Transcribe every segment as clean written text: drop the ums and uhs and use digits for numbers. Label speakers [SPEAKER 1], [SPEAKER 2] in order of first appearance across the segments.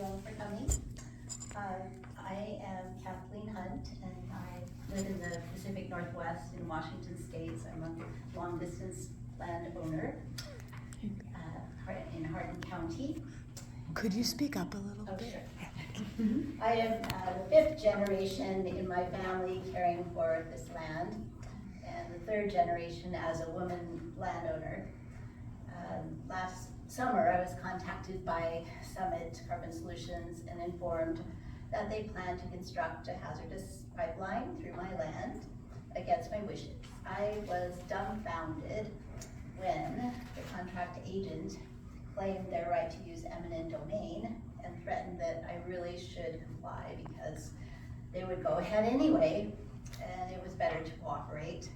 [SPEAKER 1] you all for coming. I am Kathleen Hunt, and I live in the Pacific Northwest in Washington State. So I'm a long-distance landowner in Hardin County.
[SPEAKER 2] Could you speak up a little bit?
[SPEAKER 1] Sure. I am the 5th generation in my family caring for this land, and the 3rd generation as a woman landowner. Last summer, I was contacted by Summit Carbon Solutions and informed that they plan to construct a hazardous pipeline through my land against my wishes. I was dumbfounded when the contract agent claimed their right to use eminent domain and threatened that I really should comply because they would go ahead anyway, and it was better to cooperate.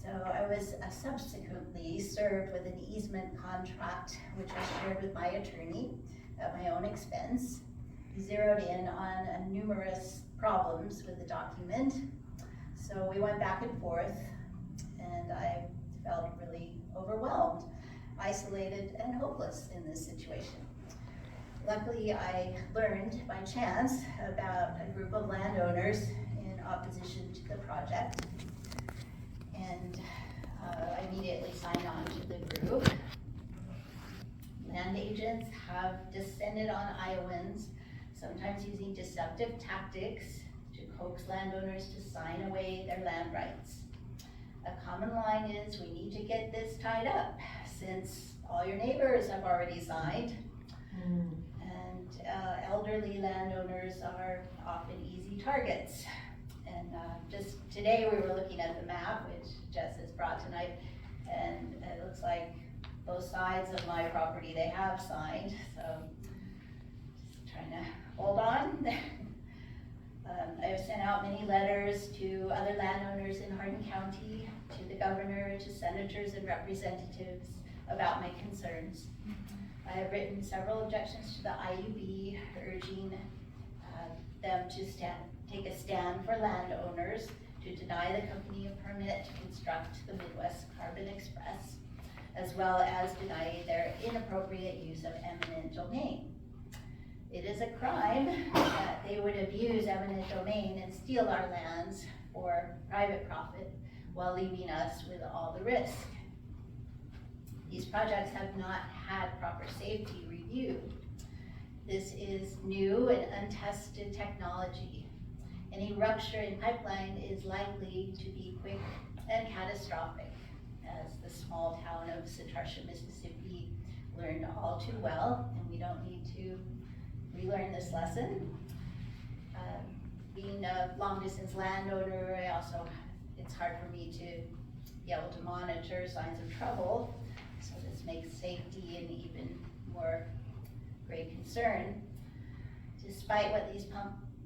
[SPEAKER 1] So I was subsequently served with an easement contract, which was shared with my attorney at my own expense. He zeroed in on numerous problems with the document. So we went back and forth, and I felt really overwhelmed, isolated, and hopeless in this situation. Luckily, I learned by chance about a group of landowners in opposition to the project, and I immediately signed on to the group. Land agents have descended on Iowans, sometimes using deceptive tactics to coax landowners to sign away their land rights. A common line is, we need to get this tied up since all your neighbors have already signed. And elderly landowners are often easy targets. And just today we were looking at the map, which Jess has brought tonight, and it looks like both sides of my property they have signed, so just trying to hold on. I've sent out many letters to other landowners in Hardin County, to the governor, to senators and representatives about my concerns. I have written several objections to the IUB, urging them to take a stand for landowners, to deny the company a permit to construct the Midwest Carbon Express, as well as deny their inappropriate use of eminent domain. It is a crime that they would abuse eminent domain and steal our lands for private profit while leaving us with all the risk. These projects have not had proper safety review. This is new and untested technology. Any rupture in pipeline is likely to be quick and catastrophic, as the small town of Citrusha, Mississippi learned all too well, and we don't need to relearn this lesson. Being a long-distance landowner, it's hard for me to be able to monitor signs of trouble, so this makes safety an even more great concern. Despite what these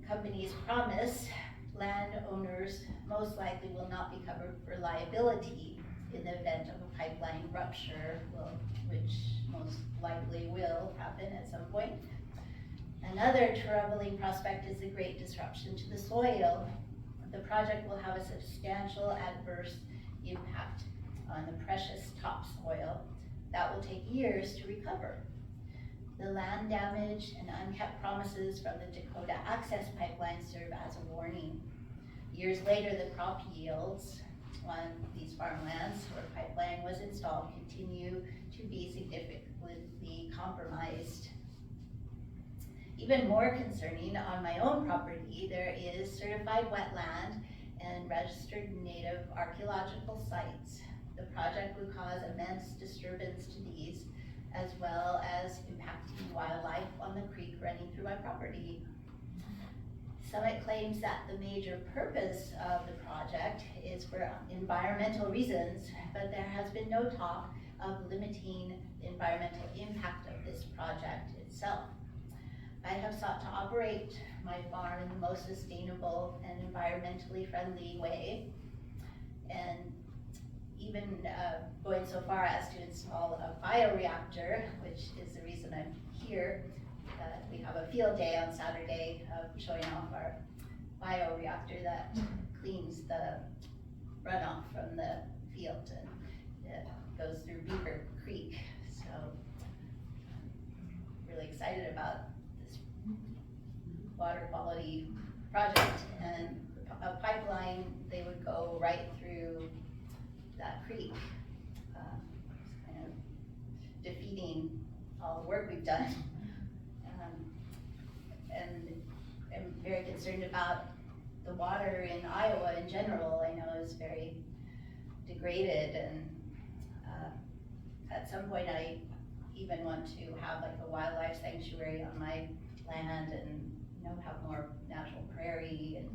[SPEAKER 1] companies promise, landowners most likely will not be covered for liability in the event of a pipeline rupture, which most likely will happen at some point. Another troubling prospect is the great disruption to the soil. The project will have a substantial adverse impact on the precious topsoil that will take years to recover. The land damage and unkept promises from the Dakota Access Pipeline serve as a warning. Years later, the crop yields on these farmlands where pipeline was installed continue to be significantly compromised. Even more concerning, on my own property, there is certified wetland and registered native archaeological sites. The project would cause immense disturbance to these, as well as impacting wildlife on the creek running through my property. Summit claims that the major purpose of the project is for environmental reasons, but there has been no talk of limiting the environmental impact of this project itself. I have sought to operate my farm in the most sustainable and environmentally friendly way, and even going so far as to install a bioreactor, which is the reason I'm here. We have a field day on Saturday of showing off our bioreactor that cleans the runoff from the field, and it goes through Beaver Creek. So really excited excited about this water quality project, and a pipeline, they would go right through that creek, kind of defeating all the work we've done. And I'm very concerned about the water in Iowa in general. I know is very degraded, and at some point I even want to have like a wildlife sanctuary on my land, and have more natural prairie, and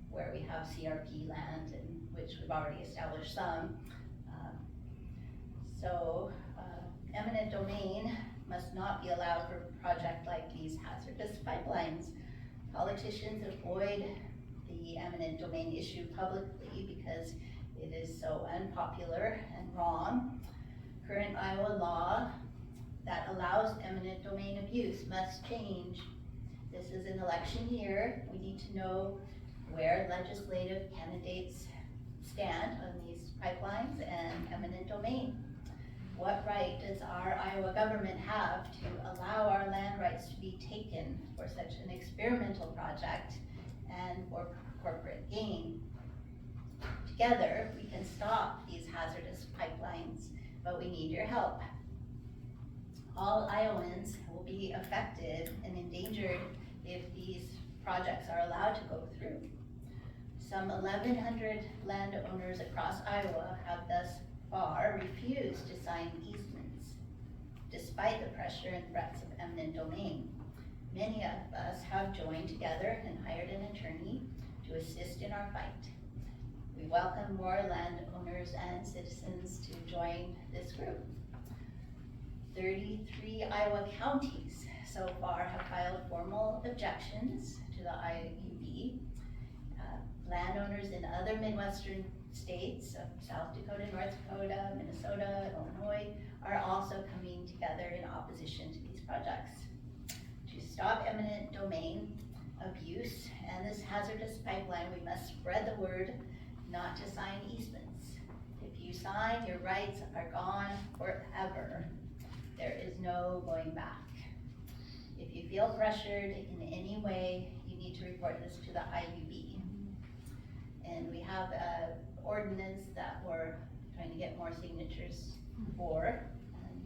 [SPEAKER 1] where we have CRP land, and which we've already established some. Eminent domain must not be allowed for a project like these hazardous pipelines. Politicians avoid the eminent domain issue publicly because it is so unpopular and wrong. Current Iowa law that allows eminent domain abuse must change. This is an election year. We need to know where legislative candidates stand on these pipelines and eminent domain. What right does our Iowa government have to allow our land rights to be taken for such an experimental project and for corporate gain? Together, we can stop these hazardous pipelines, but we need your help. All Iowans will be affected and endangered if these projects are allowed to go through. Some 1,100 landowners across Iowa have thus far refused to sign easements, despite the pressure and threats of eminent domain. Many of us have joined together and hired an attorney to assist in our fight. We welcome more landowners and citizens to join this group. 33 Iowa counties so far have filed formal objections to the IUB. Landowners in other Midwestern states of South Dakota, North Dakota, Minnesota, Illinois are also coming together in opposition to these projects. To stop eminent domain abuse and this hazardous pipeline, we must spread the word not to sign easements. If you sign, your rights are gone forever. There is no going back. If you feel pressured in any way, you need to report this to the IUB. And we have an ordinance that we're trying to get more signatures for. And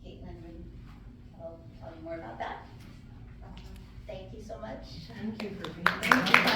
[SPEAKER 1] I think Caitlin will tell you more about that. Thank you so much.
[SPEAKER 3] Thank you for being here.